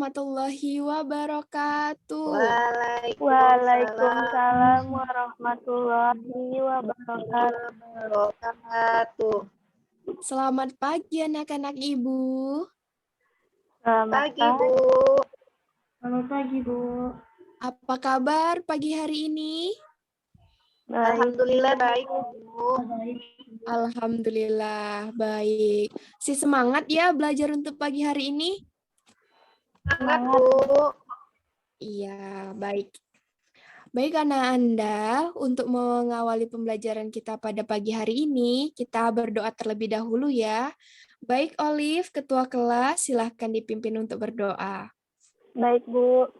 warahmatullahi wabarakatuh. Waalaikumsalam warahmatullahi wabarakatuh. Selamat pagi anak-anak Ibu. Selamat pagi, Bu. Selamat pagi, Bu. Apa kabar pagi hari ini? Alhamdulillah baik, Bu. Alhamdulillah baik. Semangat ya belajar untuk pagi hari ini? Semangat, Bu. Iya, baik. Baik Anda, untuk mengawali pembelajaran kita pada pagi hari ini, kita berdoa terlebih dahulu ya. Baik Olive, Ketua Kelas, silahkan dipimpin untuk berdoa. Baik, Bu.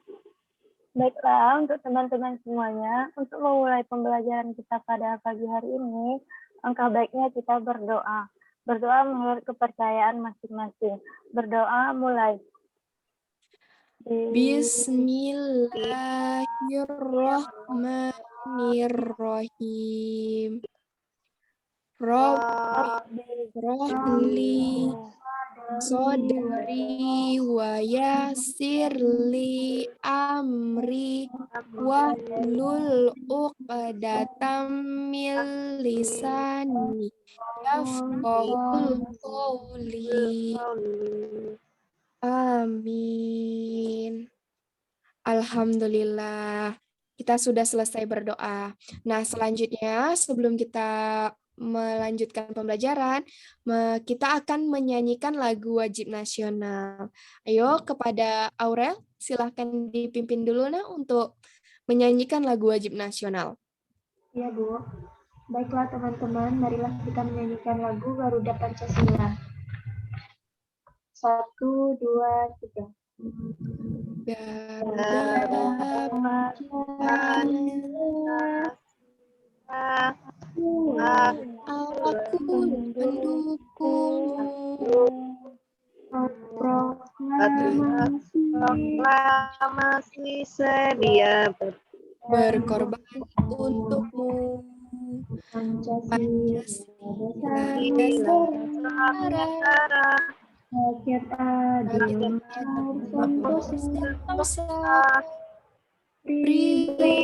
Baiklah, untuk teman-teman semuanya, untuk memulai pembelajaran kita pada pagi hari ini, langkah baiknya kita berdoa. Berdoa menurut kepercayaan masing-masing. Berdoa mulai. Bismillahirrahmanirrahim. Rabbi rohli sodri wa yassirli amri wahlul uqdatam min lisani yafqahul qawli. Amin. Alhamdulillah, kita sudah selesai berdoa. Nah, selanjutnya sebelum kita melanjutkan pembelajaran, kita akan menyanyikan lagu wajib nasional. Ayo, kepada Aurel, silahkan dipimpin dulu nah untuk menyanyikan lagu wajib nasional. Iya, Bu. Baiklah teman-teman, marilah kita menyanyikan lagu Garuda Pancasila. 1, 2, 3. Garuda Pancasila, aku mendukungmu. Proklamasi sedia Berkorban untukmu. Pancasila dasar Rakyat adil, bangsa, pribadi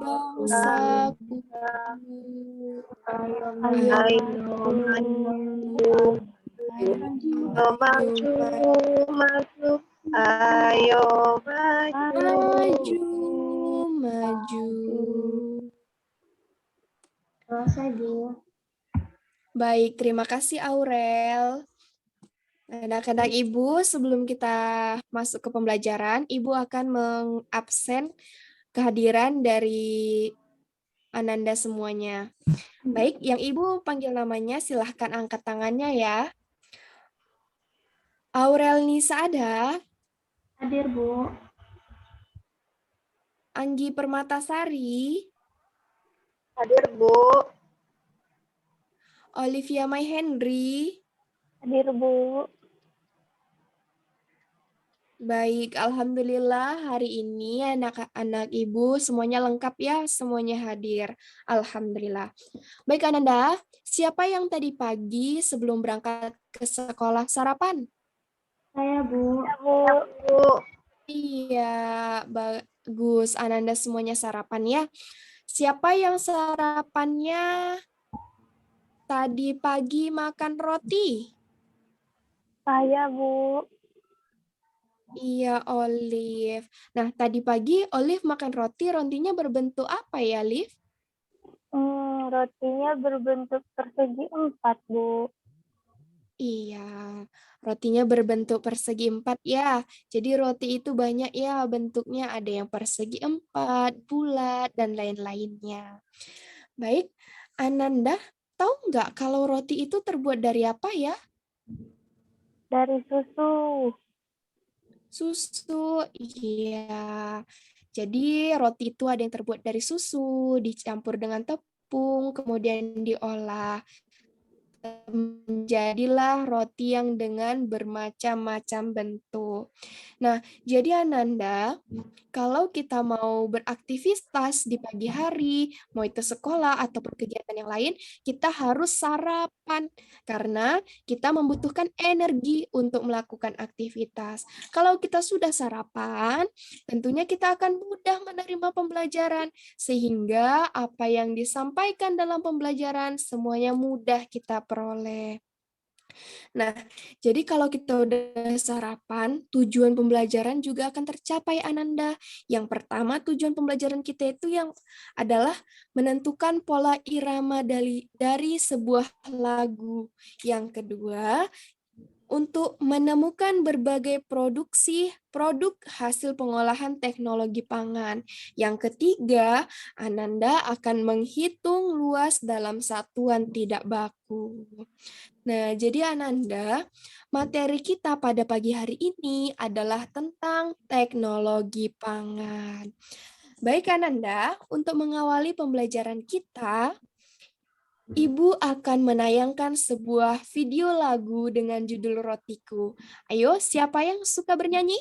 bangsaku. Ayo maju, ayo maju. Selesai, Bu. Baik, terima kasih Aurel. Anak-anak Ibu, sebelum kita masuk ke pembelajaran, Ibu akan mengabsen kehadiran dari Ananda semuanya. Baik, yang Ibu panggil namanya silahkan angkat tangannya ya. Aurel Nisa ada? Hadir, Bu. Anggi Permatasari? hadir, Bu. Olivia Mai Henry? Hadir, Bu. Baik, Alhamdulillah hari ini anak-anak Ibu semuanya lengkap ya, semuanya hadir. Alhamdulillah. Baik Ananda, siapa yang tadi pagi sebelum berangkat ke sekolah sarapan? Saya, Bu. Iya, bagus. Ananda semuanya sarapan ya. Siapa yang sarapannya tadi pagi makan roti? Saya, Bu. Iya, Olive. Nah, tadi pagi Olive makan roti, rotinya berbentuk apa ya, Olive? Rotinya berbentuk persegi 4, Bu. Iya, rotinya berbentuk persegi 4 ya. Jadi roti itu banyak ya bentuknya, ada yang persegi 4, bulat, dan lain-lainnya. Baik, Ananda, tahu nggak kalau roti itu terbuat dari apa ya? Dari susu. Susu, iya. Jadi roti itu ada yang terbuat dari susu, dicampur dengan tepung, kemudian diolah. menjadilah roti yang dengan bermacam-macam bentuk. Nah, jadi Ananda, kalau kita mau beraktivitas di pagi hari, mau itu sekolah ataupun kegiatan yang lain, kita harus sarapan karena kita membutuhkan energi untuk melakukan aktivitas. Kalau kita sudah sarapan, tentunya kita akan mudah menerima pembelajaran sehingga apa yang disampaikan dalam pembelajaran semuanya mudah kita peroleh. Nah, jadi kalau kita udah sarapan, tujuan pembelajaran juga akan tercapai, Ananda. Yang pertama, tujuan pembelajaran kita itu yang adalah menentukan pola irama dari sebuah lagu. Yang kedua, untuk menemukan berbagai produk hasil pengolahan teknologi pangan. Yang ketiga, Ananda akan menghitung luas dalam satuan tidak baku. Nah, jadi Ananda, materi kita pada pagi hari ini adalah tentang teknologi pangan. Baik Ananda, untuk mengawali pembelajaran kita, Ibu akan menayangkan sebuah video lagu dengan judul Rotiku. Ayo, siapa yang suka bernyanyi?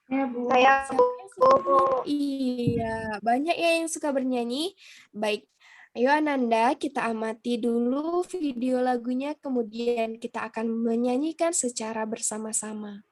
Ya, Bu. Saya Siapa yang suka bernyanyi? Iya, banyak ya yang suka bernyanyi. Baik, ayo Ananda, kita amati dulu video lagunya, kemudian kita akan menyanyikan secara bersama-sama.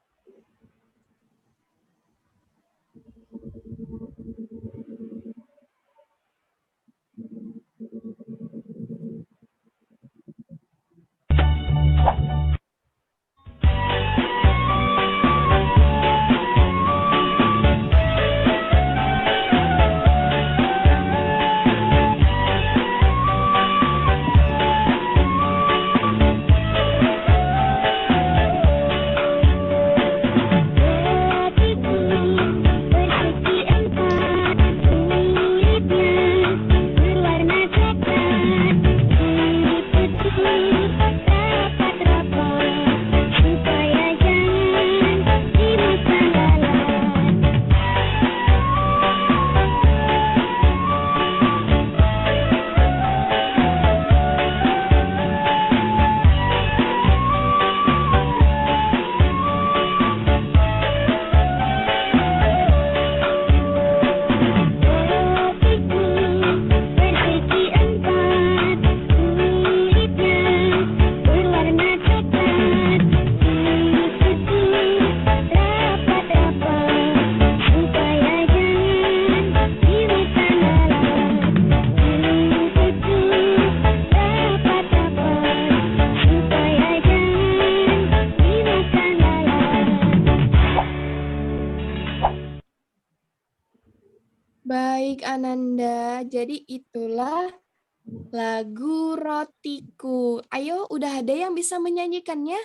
Baik Ananda, jadi itulah lagu Rotiku. Ayo, udah ada yang bisa menyanyikannya?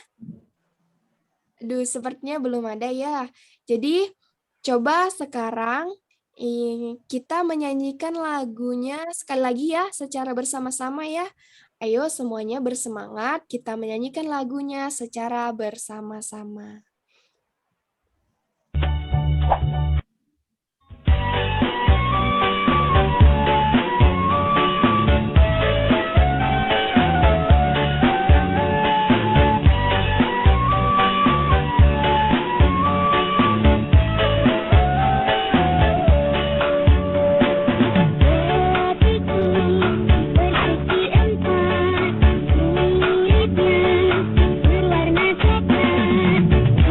Aduh, sepertinya belum ada ya. Jadi, coba sekarang kita menyanyikan lagunya sekali lagi ya, secara bersama-sama ya. Ayo semuanya bersemangat, kita menyanyikan lagunya secara bersama-sama. Berwarna coklat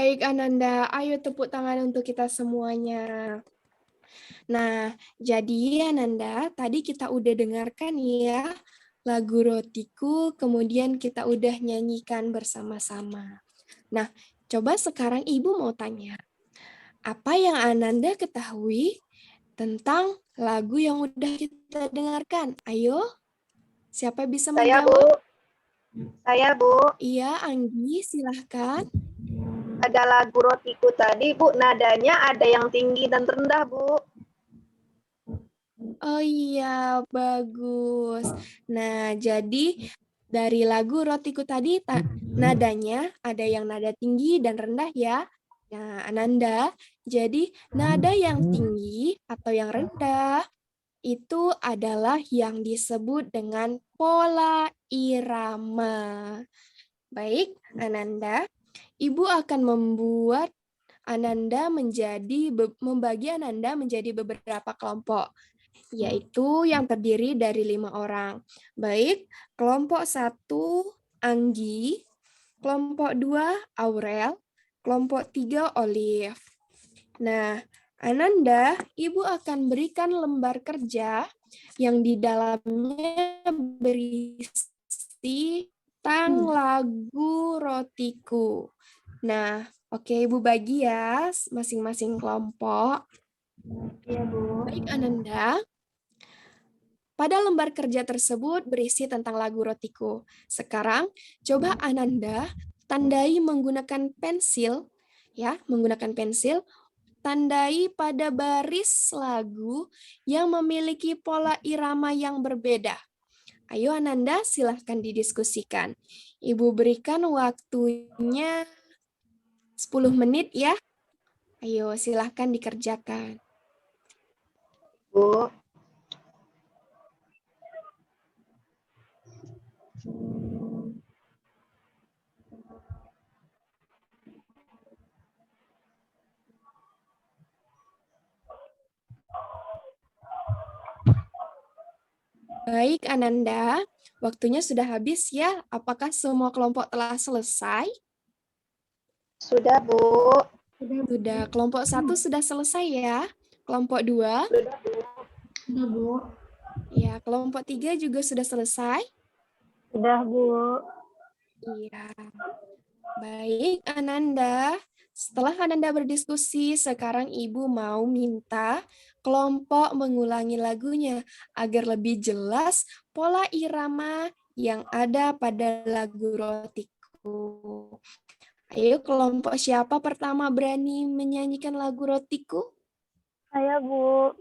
Baik, Ananda. Ayo tepuk tangan untuk kita semuanya. Nah, jadi Ananda, tadi kita udah dengarkan ya lagu Rotiku, kemudian kita udah nyanyikan bersama-sama. Nah, coba sekarang Ibu mau tanya, apa yang Ananda ketahui tentang lagu yang udah kita dengarkan? Ayo, siapa bisa Saya, Bu. menjawab? Saya, Bu. Iya, Anggi, silahkan. Ada lagu Rotiku tadi, Bu. Nadanya ada yang tinggi dan rendah, Bu. Oh iya, bagus. Nah, jadi dari lagu Rotiku tadi, nadanya ada yang nada tinggi dan rendah ya. Nah, Ananda, jadi nada yang tinggi atau yang rendah itu adalah yang disebut dengan pola irama. Baik, Ananda, Ibu akan membagi Ananda menjadi beberapa kelompok, yaitu yang terdiri dari 5 orang. Baik, kelompok 1 Anggi, kelompok 2 Aurel, kelompok 3 Olive. Nah, Ananda, Ibu akan berikan lembar kerja yang di dalamnya berisi tentang lagu Rotiku. Nah, oke Ibu bagi ya masing-masing kelompok. Iya, Bu. Baik, Ananda. Pada lembar kerja tersebut berisi tentang lagu Rotiku. Sekarang, coba Ananda tandai menggunakan pensil, ya, menggunakan pensil, tandai pada baris lagu yang memiliki pola irama yang berbeda. Ayo Ananda, silahkan didiskusikan. Ibu berikan waktunya 10 menit ya. Ayo, silahkan dikerjakan. Bu. Baik, Ananda. Waktunya sudah habis ya. Apakah semua kelompok telah selesai? Sudah, Bu. Sudah. Kelompok 1 sudah selesai ya. Kelompok 2? Sudah, Bu. Sudah, Bu. Ya, kelompok 3 juga sudah selesai? Sudah, Bu. Iya. Baik, Ananda. Setelah Ananda berdiskusi, sekarang Ibu mau minta kelompok mengulangi lagunya agar lebih jelas pola irama yang ada pada lagu Rotiku. Ayo, kelompok siapa pertama berani menyanyikan lagu Rotiku? Saya, Bu.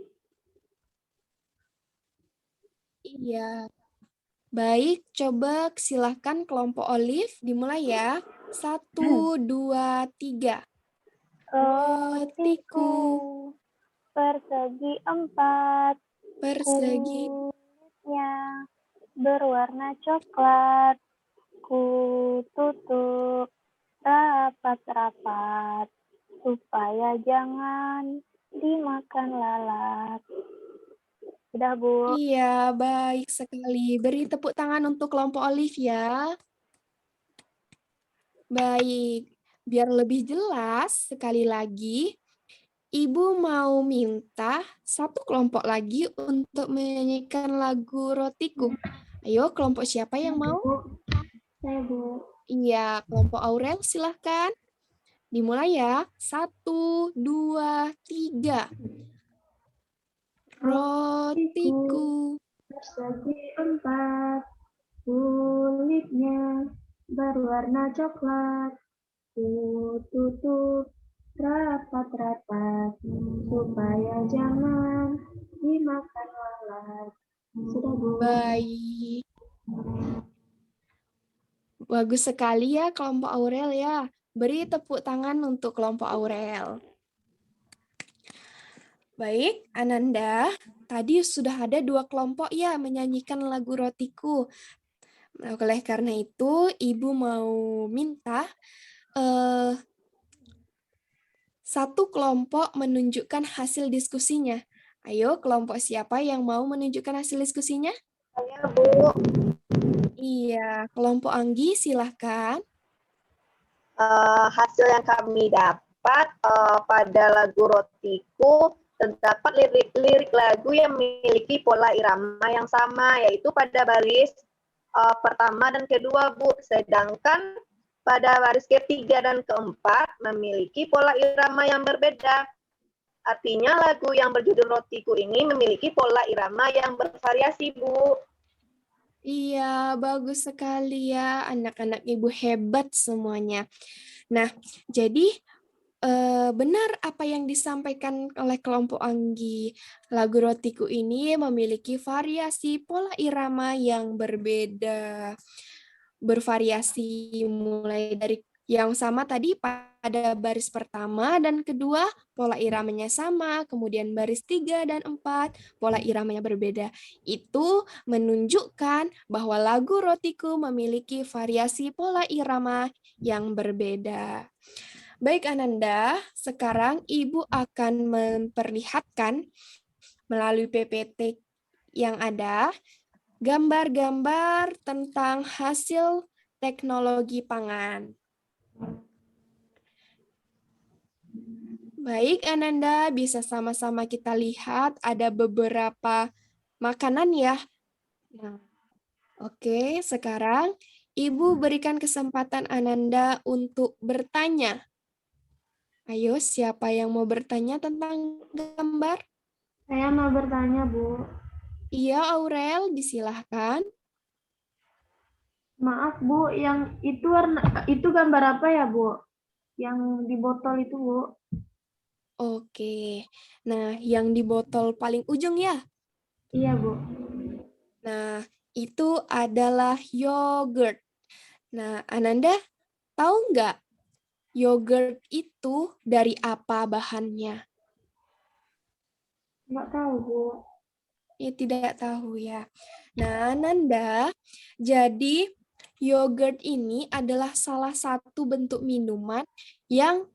Iya. Baik, coba silahkan kelompok Olive dimulai ya. 1, 2, 3. Rotiku Rotiku persegi 4, persegi kulitnya berwarna coklat, ku tutup rapat-rapat supaya jangan dimakan lalat. Sudah, Bu. Iya, baik sekali. Beri tepuk tangan untuk kelompok Olive ya. Baik, biar lebih jelas, sekali lagi, Ibu mau minta satu kelompok lagi untuk menyanyikan lagu Rotiku. Ayo, kelompok siapa yang mau? Saya, Bu. Iya, kelompok Aurel silahkan. Dimulai ya. 1, 2, 3. Rotiku Persegi 4, kulitnya berwarna coklat, ku tutup rapat-rapat supaya jangan dimakan lalat. Sudah, Bu. baik. Bagus sekali ya kelompok Aurel ya. Beri tepuk tangan untuk kelompok Aurel. Baik, Ananda, tadi sudah ada 2 kelompok ya menyanyikan lagu Rotiku. Oleh karena itu, Ibu mau minta satu kelompok menunjukkan hasil diskusinya. Ayo, kelompok siapa yang mau menunjukkan hasil diskusinya? Saya, Bu. Iya, kelompok Anggi silahkan. hasil yang kami dapat pada lagu Rotiku terdapat lirik lagu yang memiliki pola irama yang sama, yaitu pada baris pertama dan kedua, Bu. Sedangkan pada baris ketiga dan keempat memiliki pola irama yang berbeda. Artinya lagu yang berjudul Rotiku ini memiliki pola irama yang bervariasi, Bu. Iya, bagus sekali ya. Anak-anak Ibu hebat semuanya. Nah, jadi benar apa yang disampaikan oleh kelompok Anggi. Lagu Rotiku ini memiliki variasi pola irama yang berbeda. Bervariasi mulai dari yang sama tadi pada baris pertama dan kedua pola iramanya sama, kemudian baris 3 dan 4 pola iramanya berbeda. Itu menunjukkan bahwa lagu Rotiku memiliki variasi pola irama yang berbeda. Baik Ananda, sekarang Ibu akan memperlihatkan melalui PPT yang ada gambar-gambar tentang hasil teknologi pangan. Baik Ananda, bisa sama-sama kita lihat ada beberapa makanan ya. Nah, oke, sekarang Ibu berikan kesempatan Ananda untuk bertanya. Ayo, siapa yang mau bertanya tentang gambar? Saya mau bertanya, Bu. Iya, Aurel, disilahkan. Maaf, Bu, yang itu gambar apa ya, Bu? Yang di botol itu, Bu. Oke, nah yang di botol paling ujung ya? Iya, Bu. Nah, itu adalah yogurt. Nah, Ananda tahu nggak yogurt itu dari apa bahannya? Nggak tahu, Bu. Ya, tidak tahu ya. Nah, Ananda, jadi yogurt ini adalah salah satu bentuk minuman yang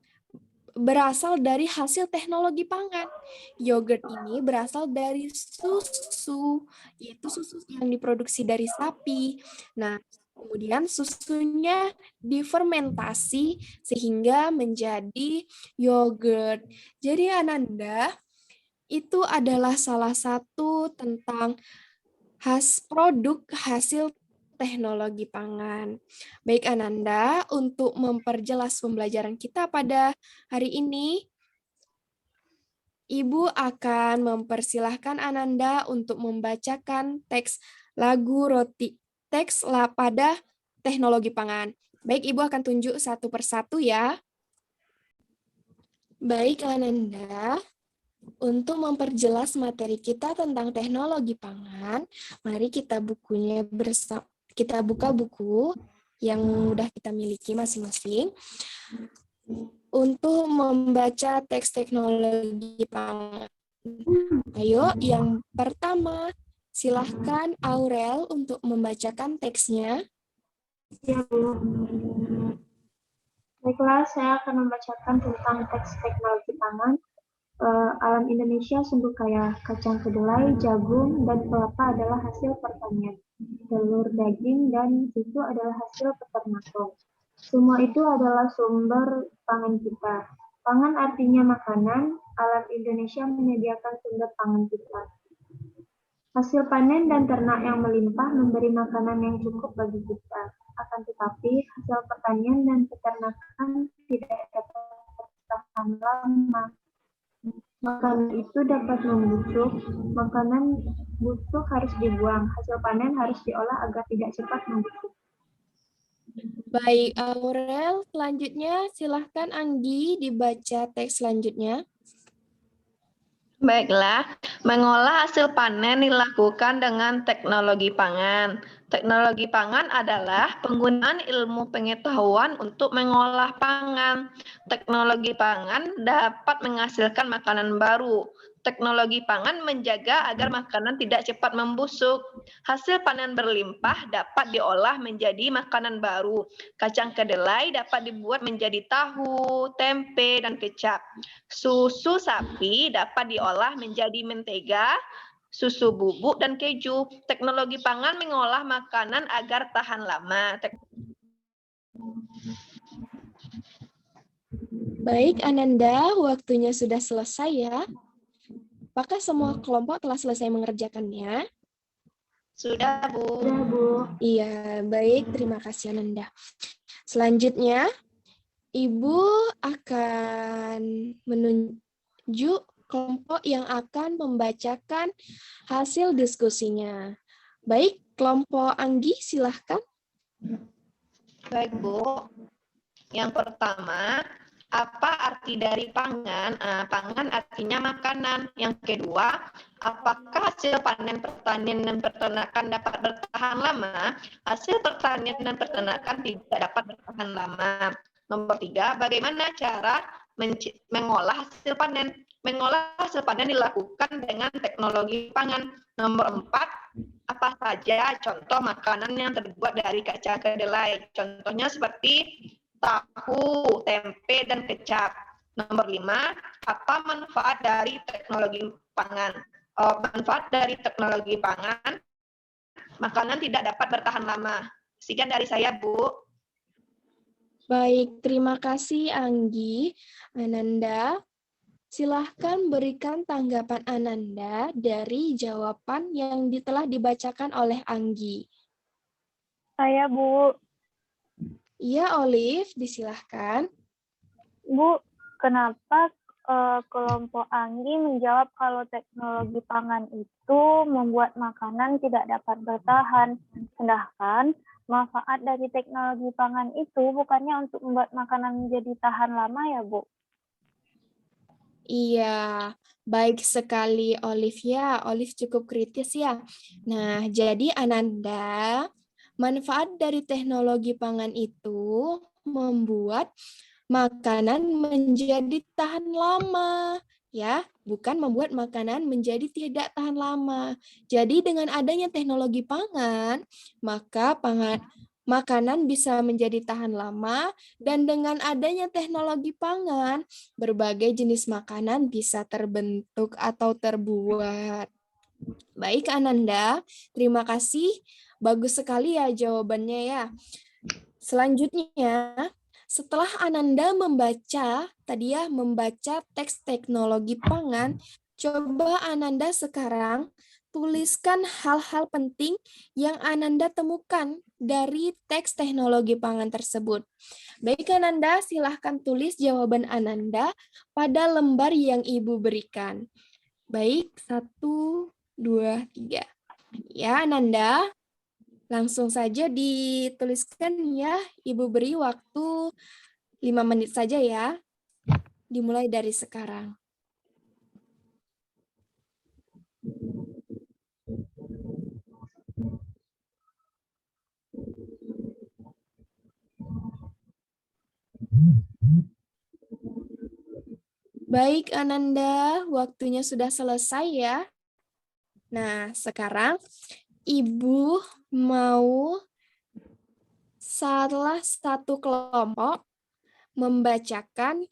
berasal dari hasil teknologi pangan. Yogurt ini berasal dari susu, yaitu susu yang diproduksi dari sapi. Nah, kemudian susunya difermentasi sehingga menjadi yogurt. Jadi Ananda, itu adalah salah satu tentang produk hasil teknologi pangan. Baik Ananda, untuk memperjelas pembelajaran kita pada hari ini, Ibu akan mempersilahkan Ananda untuk membacakan teks lagu pada teknologi pangan. Baik, Ibu akan tunjuk satu persatu ya. Baik Ananda, untuk memperjelas materi kita tentang teknologi pangan, mari kita kita buka buku yang sudah kita miliki masing-masing untuk membaca teks teknologi pangan. Ayo, yang pertama, silahkan Aurel untuk membacakan teksnya. Iya, Bu. Baiklah, saya akan membacakan tentang teks teknologi pangan. Alam Indonesia sungguh kaya. Kacang kedelai, jagung, dan kelapa adalah hasil pertanian. Telur, daging, dan susu adalah hasil peternakan. Semua itu adalah sumber pangan kita. Pangan artinya makanan. Alam Indonesia menyediakan sumber pangan kita. Hasil panen dan ternak yang melimpah memberi makanan yang cukup bagi kita. Akan tetapi, hasil pertanian dan peternakan tidak dapat bertahan lama. Makanan itu dapat membusuk, makanan busuk harus dibuang, hasil panen harus diolah agar tidak cepat membusuk. Baik, Aurel, selanjutnya silahkan Anggi dibaca teks selanjutnya. Baiklah, mengolah hasil panen dilakukan dengan teknologi pangan. Teknologi pangan adalah penggunaan ilmu pengetahuan untuk mengolah pangan. Teknologi pangan dapat menghasilkan makanan baru. Teknologi pangan menjaga agar makanan tidak cepat membusuk. Hasil panen berlimpah dapat diolah menjadi makanan baru. Kacang kedelai dapat dibuat menjadi tahu, tempe, dan kecap. Susu sapi dapat diolah menjadi mentega, susu bubuk, dan keju. Teknologi pangan mengolah makanan agar tahan lama. Baik, Ananda, waktunya sudah selesai ya. Apakah semua kelompok telah selesai mengerjakannya? Sudah, Bu. Sudah, Bu. Iya, baik. Terima kasih, Ananda. Selanjutnya, Ibu akan menunjuk kelompok yang akan membacakan hasil diskusinya. Baik, kelompok Anggi, silahkan. Baik, Bu. Yang pertama, apa arti dari pangan? Pangan artinya makanan. Yang kedua, apakah hasil panen pertanian dan peternakan dapat bertahan lama? Hasil pertanian dan peternakan tidak dapat bertahan lama. Nomor 3, bagaimana cara mengolah hasil panen? Mengolah hasil panen dilakukan dengan teknologi pangan. Nomor 4, apa saja contoh makanan yang terbuat dari kacang kedelai? Contohnya seperti tahu, tempe, dan kecap. Nomor 5, apa manfaat dari teknologi pangan? Manfaat dari teknologi pangan, makanan tidak dapat bertahan lama. Sekian dari saya, Bu. Baik, terima kasih Anggi. Ananda, silahkan berikan tanggapan Ananda dari jawaban yang telah dibacakan oleh Anggi. Saya, Bu. Iya, Olive, disilahkan. Bu, kenapa kelompok Anggi menjawab kalau teknologi pangan itu membuat makanan tidak dapat bertahan, sedangkan manfaat dari teknologi pangan itu bukannya untuk membuat makanan menjadi tahan lama ya, Bu? Iya, baik sekali Olive ya. Olive cukup kritis ya. Nah, jadi Ananda, manfaat dari teknologi pangan itu membuat makanan menjadi tahan lama, ya, bukan membuat makanan menjadi tidak tahan lama. Jadi dengan adanya teknologi pangan, maka makanan bisa menjadi tahan lama, dan dengan adanya teknologi pangan, berbagai jenis makanan bisa terbentuk atau terbuat. Baik, Ananda, terima kasih. Bagus sekali ya jawabannya ya. Selanjutnya, setelah Ananda membaca teks teknologi pangan, coba Ananda sekarang tuliskan hal-hal penting yang Ananda temukan dari teks teknologi pangan tersebut. Baik, Ananda, silahkan tulis jawaban Ananda pada lembar yang Ibu berikan. Baik, 1, 2, 3. Ya, Ananda, langsung saja dituliskan ya. Ibu beri waktu 5 menit saja ya. Dimulai dari sekarang. Baik, Ananda, waktunya sudah selesai ya. Nah, sekarang Ibu mau salah satu kelompok membacakan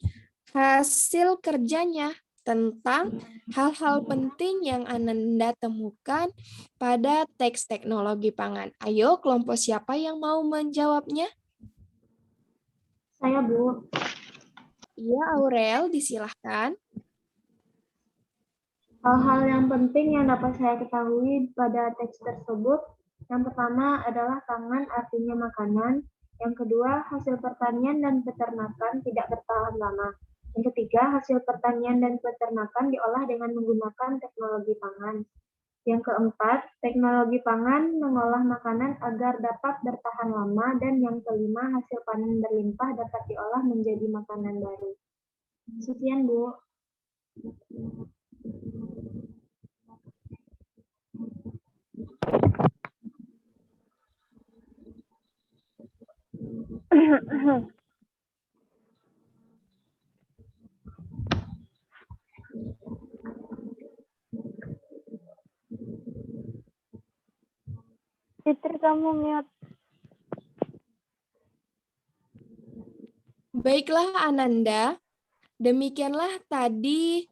hasil kerjanya tentang hal-hal penting yang Ananda temukan pada teks teknologi pangan. Ayo, kelompok siapa yang mau menjawabnya? Saya, Bu. Iya, Aurel, disilahkan. Hal-hal yang penting yang dapat saya ketahui pada teks tersebut, yang pertama adalah pangan artinya makanan, yang kedua hasil pertanian dan peternakan tidak bertahan lama, yang ketiga hasil pertanian dan peternakan diolah dengan menggunakan teknologi pangan, yang keempat teknologi pangan mengolah makanan agar dapat bertahan lama, dan yang kelima hasil panen berlimpah dapat diolah menjadi makanan baru. Sekian, Bu. Fitri, kamu mute. Baiklah, Ananda. Demikianlah tadi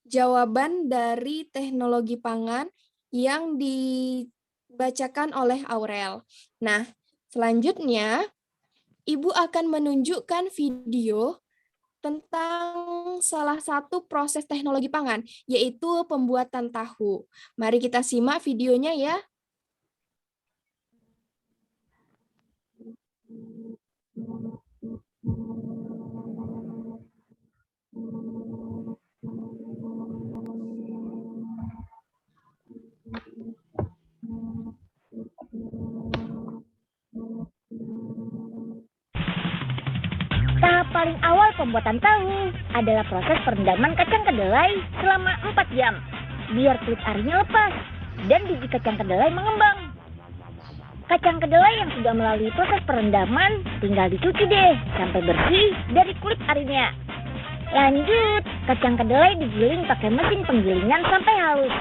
jawaban dari teknologi pangan yang dibacakan oleh Aurel. Nah, selanjutnya Ibu akan menunjukkan video tentang salah satu proses teknologi pangan, yaitu pembuatan tahu. Mari kita simak videonya ya. Tahap paling awal pembuatan tahu adalah proses perendaman kacang kedelai selama 4 jam, biar kulit arinya lepas dan biji kacang kedelai mengembang. Kacang kedelai yang sudah melalui proses perendaman tinggal dicuci deh sampai bersih dari kulit arinya. Lanjut, kacang kedelai digiling pakai mesin penggilingan sampai halus,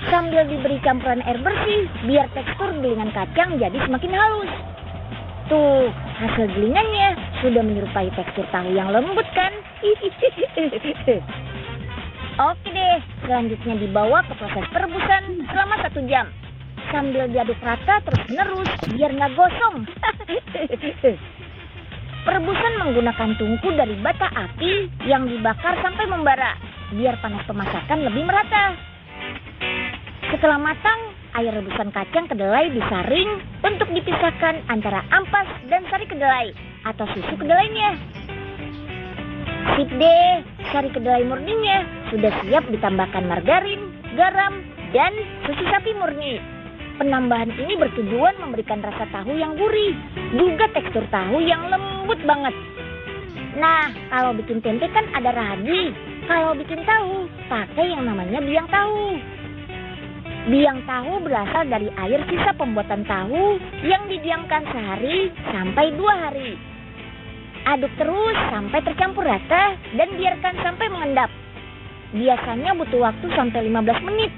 sambil diberi campuran air bersih biar tekstur gilingan kacang jadi semakin halus. Tuh, hasil gilingannya sudah menyerupai tekstur tahu yang lembut kan? Oke deh, selanjutnya dibawa ke proses perebusan selama 1 jam. Sambil diaduk rata terus-menerus biar nggak gosong. Perebusan menggunakan tungku dari bata api yang dibakar sampai membara, biar panas pemasakan lebih merata. Setelah matang, air rebusan kacang kedelai disaring untuk dipisahkan antara ampas dan sari kedelai atau susu kedelainya. Sip deh, sari kedelai murninya sudah siap ditambahkan margarin, garam, dan susu sapi murni. Penambahan ini bertujuan memberikan rasa tahu yang gurih, juga tekstur tahu yang lembut banget. Nah, kalau bikin tempe kan ada ragi. Kalau bikin tahu, pakai yang namanya biang tahu. Biang tahu berasal dari air sisa pembuatan tahu yang didiamkan sehari sampai 2 hari. Aduk terus sampai tercampur rata dan biarkan sampai mengendap. Biasanya butuh waktu sampai 15 menit.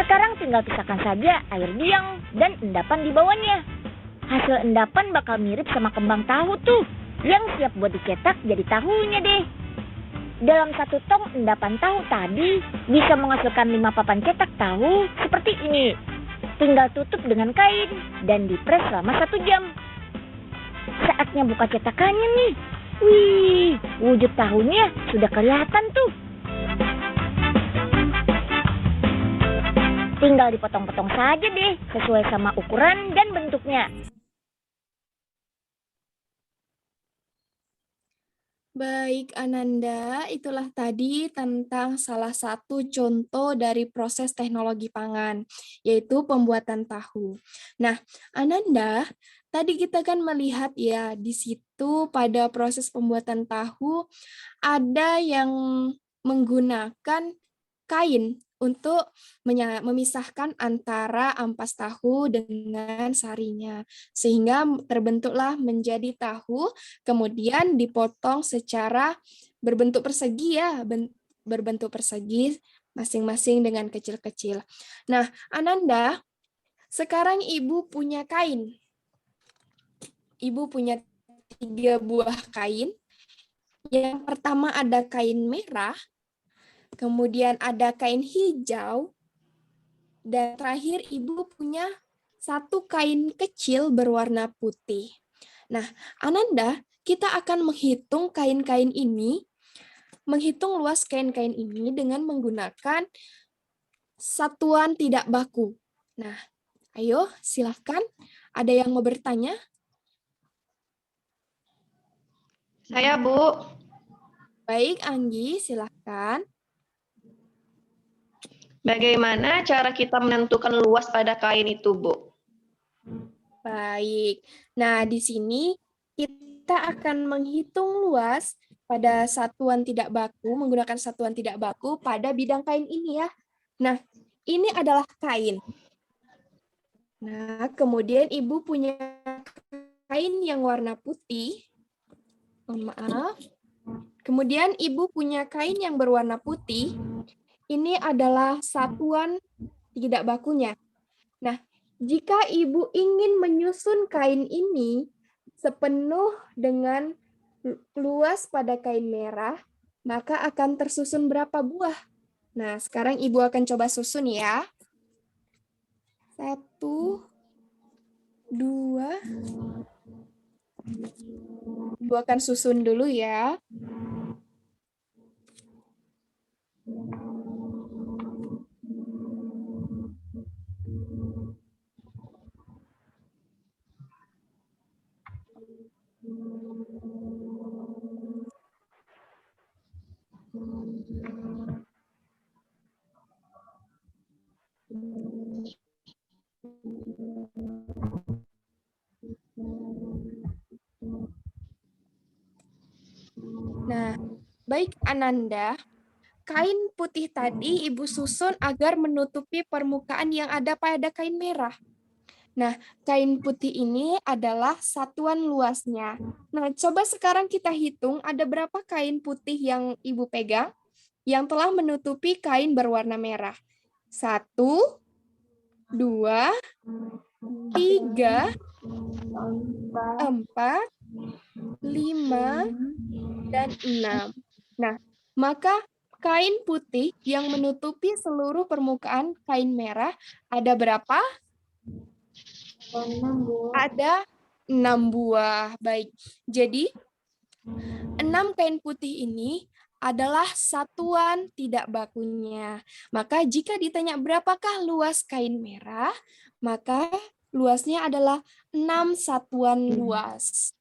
Sekarang tinggal pisahkan saja air biang dan endapan di bawahnya. Hasil endapan bakal mirip sama kembang tahu tuh, yang siap buat dicetak jadi tahunya deh. Dalam 1 tong endapan tahu tadi bisa menghasilkan 5 papan cetak tahu seperti ini. Tinggal tutup dengan kain dan dipres selama 1 jam. Saatnya buka cetakannya nih. Wih, wujud tahunya sudah kelihatan tuh. Tinggal dipotong-potong saja deh sesuai sama ukuran dan bentuknya. Baik, Ananda, itulah tadi tentang salah satu contoh dari proses teknologi pangan, yaitu pembuatan tahu. Nah, Ananda, tadi kita kan melihat ya, di situ pada proses pembuatan tahu ada yang menggunakan kain untuk memisahkan antara ampas tahu dengan sarinya, sehingga terbentuklah menjadi tahu, kemudian dipotong secara berbentuk persegi ya, berbentuk persegi masing-masing dengan kecil-kecil. Nah, Ananda, sekarang Ibu punya kain. Ibu punya 3 buah kain. Yang pertama ada kain merah, kemudian ada kain hijau, dan terakhir Ibu punya 1 kain kecil berwarna putih. Nah, Ananda, kita akan menghitung kain-kain ini, menghitung luas kain-kain ini dengan menggunakan satuan tidak baku. Nah, ayo silahkan. Ada yang mau bertanya? Saya, Bu. Baik, Anggi, silahkan. Bagaimana cara kita menentukan luas pada kain itu, Bu? Baik. Nah, di sini kita akan menghitung luas pada satuan tidak baku, menggunakan satuan tidak baku pada bidang kain ini ya. Nah, ini adalah kain. Nah, kemudian Ibu punya kain yang warna putih. Mohon maaf. Kemudian Ibu punya kain yang berwarna putih. Ini adalah satuan tidak bakunya. Nah, jika Ibu ingin menyusun kain ini sepenuh dengan luas pada kain merah, maka akan tersusun berapa buah? Nah, sekarang Ibu akan coba susun ya. 1, 2, Ibu akan susun dulu ya. Nah, baik Ananda, kain putih tadi Ibu susun agar menutupi permukaan yang ada pada kain merah. Nah, kain putih ini adalah satuan luasnya. Nah, coba sekarang kita hitung ada berapa kain putih yang Ibu pegang yang telah menutupi kain berwarna merah. 1, 2, 3, 4, 5, dan 6. Nah, maka kain putih yang menutupi seluruh permukaan kain merah ada berapa? Ada 6 buah. Baik. Jadi 6 kain putih ini adalah satuan tidak bakunya. Maka jika ditanya berapakah luas kain merah, maka luasnya adalah 6 satuan luas.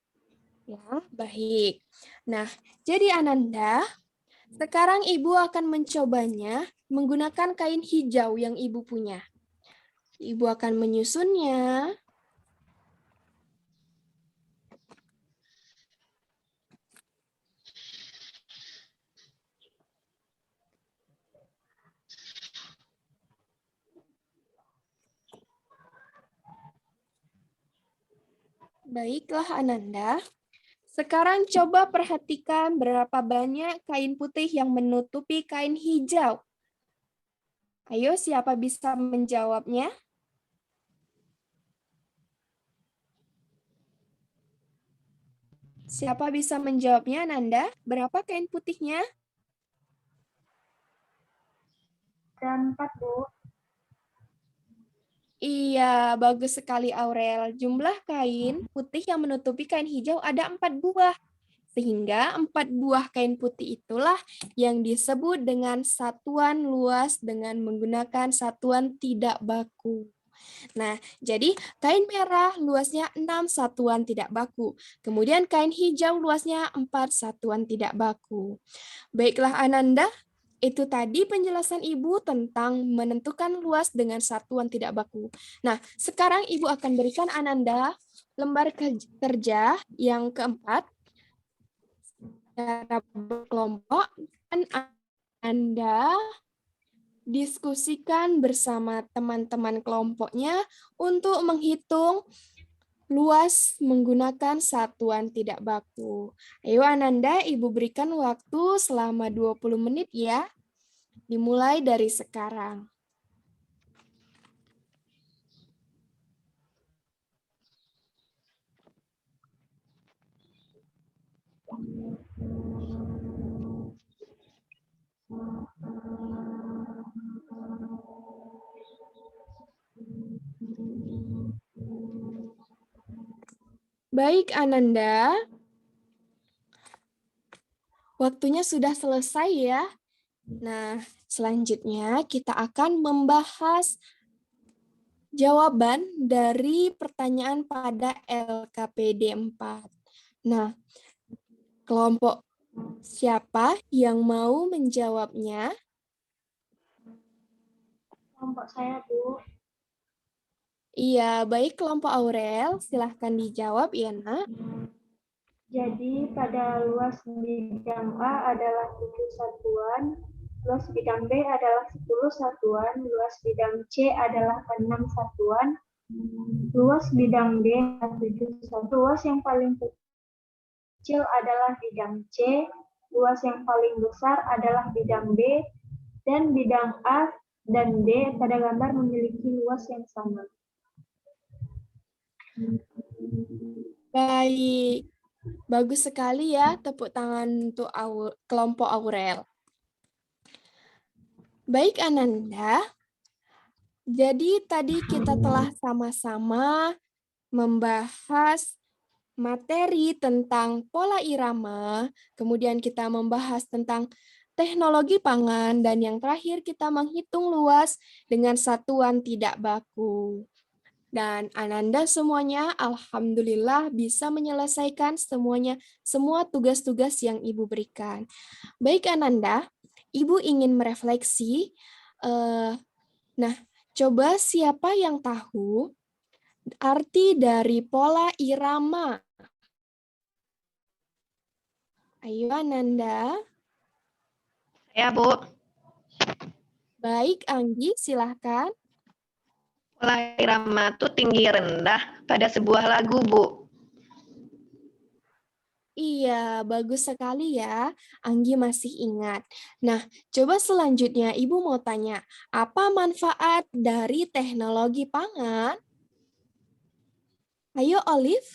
Ya, baik. Nah, jadi Ananda, sekarang Ibu akan mencobanya menggunakan kain hijau yang Ibu punya. Ibu akan menyusunnya. Baiklah Ananda. Sekarang coba perhatikan berapa banyak kain putih yang menutupi kain hijau. Ayo, siapa bisa menjawabnya? Siapa bisa menjawabnya, Ananda? Berapa kain putihnya? Dan 4, Bu. Iya, bagus sekali Aurel. Jumlah kain putih yang menutupi kain hijau ada 4 buah. Sehingga 4 buah kain putih itulah yang disebut dengan satuan luas dengan menggunakan satuan tidak baku. Nah, jadi kain merah luasnya 6 satuan tidak baku. Kemudian kain hijau luasnya 4 satuan tidak baku. Baiklah Ananda, itu tadi penjelasan Ibu tentang menentukan luas dengan satuan tidak baku. Nah, sekarang Ibu akan berikan Ananda lembar kerja yang keempat, cara berkelompok, dan Anda diskusikan bersama teman-teman kelompoknya untuk menghitung luas menggunakan satuan tidak baku. Ayo Ananda, Ibu berikan waktu selama 20 menit ya. Dimulai dari sekarang. Baik Ananda, waktunya sudah selesai ya. Nah, selanjutnya kita akan membahas jawaban dari pertanyaan pada LKPD 4. Nah, kelompok siapa yang mau menjawabnya? Kelompok saya, Bu. Iya, baik kelompok Aurel, silahkan dijawab ya nak. Jadi pada luas bidang A adalah 7 satuan, luas bidang B adalah 10 satuan, luas bidang C adalah 6 satuan, luas bidang D adalah 7 satuan. Luas yang paling kecil adalah bidang C, luas yang paling besar adalah bidang B, dan bidang A dan D pada gambar memiliki luas yang sama. Baik, bagus sekali ya, tepuk tangan untuk kelompok Aurel. Baik Ananda, jadi tadi kita telah sama-sama membahas materi tentang pola irama, kemudian kita membahas tentang teknologi pangan, dan yang terakhir kita menghitung luas dengan satuan tidak baku. Dan Ananda semuanya alhamdulillah bisa menyelesaikan semua tugas-tugas yang Ibu berikan. Baik Ananda, Ibu ingin merefleksi. Nah, coba siapa yang tahu arti dari pola irama? Ayo Ananda. Ya, Bu. Baik Anggi, silahkan. Pola irama itu tinggi rendah pada sebuah lagu, Bu. Iya, bagus sekali ya. Anggi masih ingat. Nah, coba selanjutnya Ibu mau tanya, apa manfaat dari teknologi pangan? Ayo Olive.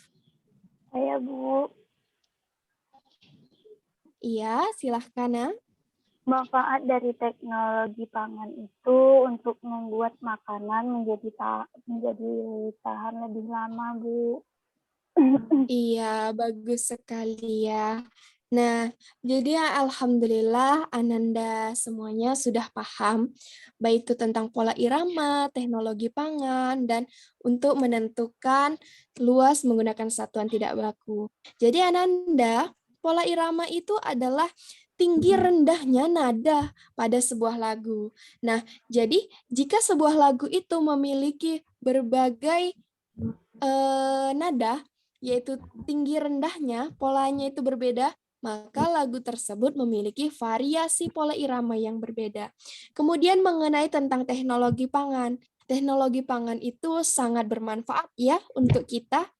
Saya Bu, Iya, silahkan ya. manfaat dari teknologi pangan itu untuk membuat makanan menjadi tahan lebih lama, Bu. Iya, bagus sekali ya. Nah, jadi ya alhamdulillah Ananda semuanya sudah paham, baik itu tentang pola irama, teknologi pangan, dan untuk menentukan luas menggunakan satuan tidak baku. Jadi Ananda, pola irama itu adalah tinggi rendahnya nada pada sebuah lagu. Nah, jadi jika sebuah lagu itu memiliki berbagai nada, yaitu tinggi rendahnya, polanya itu berbeda, maka lagu tersebut memiliki variasi pola irama yang berbeda. Kemudian mengenai tentang teknologi pangan. Teknologi pangan itu sangat bermanfaat ya untuk kita.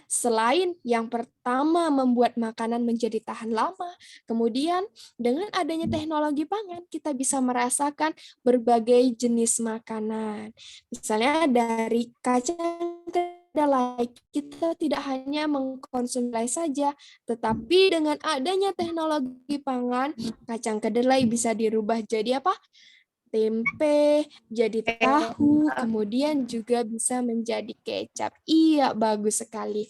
Selain yang pertama membuat makanan menjadi tahan lama, kemudian dengan adanya teknologi pangan kita bisa merasakan berbagai jenis makanan. Misalnya dari kacang kedelai, kita tidak hanya mengkonsumsi saja, tetapi dengan adanya teknologi pangan, kacang kedelai bisa dirubah jadi apa? Tempe, jadi tahu, kemudian juga bisa menjadi kecap. Iya, bagus sekali.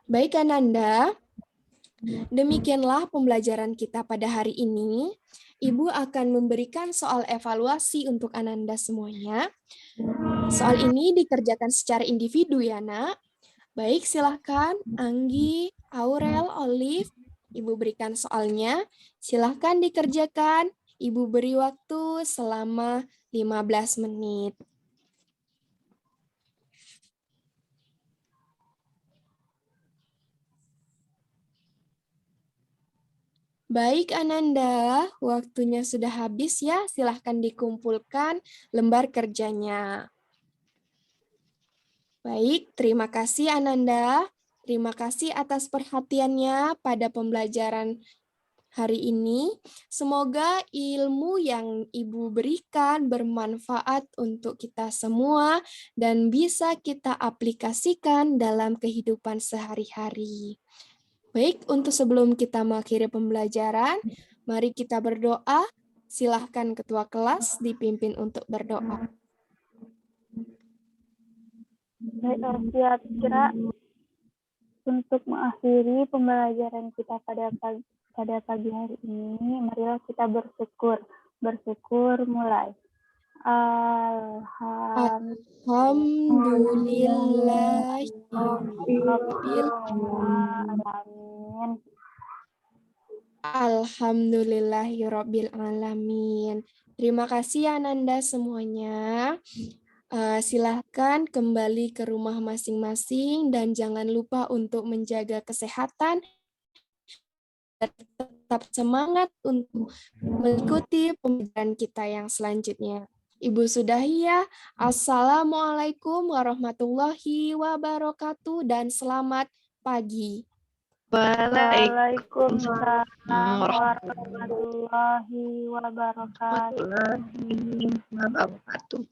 Baik, Ananda. Demikianlah pembelajaran kita pada hari ini. Ibu akan memberikan soal evaluasi untuk Ananda semuanya. Soal ini dikerjakan secara individu ya, Nak. Baik, silahkan Anggi, Aurel, Olive. Ibu berikan soalnya. Silahkan dikerjakan. Ibu beri waktu selama 15 menit. Baik Ananda, waktunya sudah habis ya. Silahkan dikumpulkan lembar kerjanya. Baik, terima kasih Ananda. Terima kasih atas perhatiannya pada pembelajaran hari ini. Semoga ilmu yang Ibu berikan bermanfaat untuk kita semua dan bisa kita aplikasikan dalam kehidupan sehari-hari. Baik, untuk sebelum kita mengakhiri pembelajaran, mari kita berdoa. Silahkan Ketua Kelas dipimpin untuk berdoa. Baik, siap kira untuk mengakhiri pembelajaran kita pada pagi hari ini, marilah kita bersyukur. Bersyukur mulai. Alhamdulillahirrabbilalamin. Terima kasih Ananda semuanya. Silahkan kembali ke rumah masing-masing dan jangan lupa untuk menjaga kesehatan. Tetap semangat untuk mengikuti pembelajaran kita yang selanjutnya. Ibu sudahi ya. Assalamualaikum warahmatullahi wabarakatuh dan selamat pagi. Waalaikumsalam warahmatullahi wabarakatuh.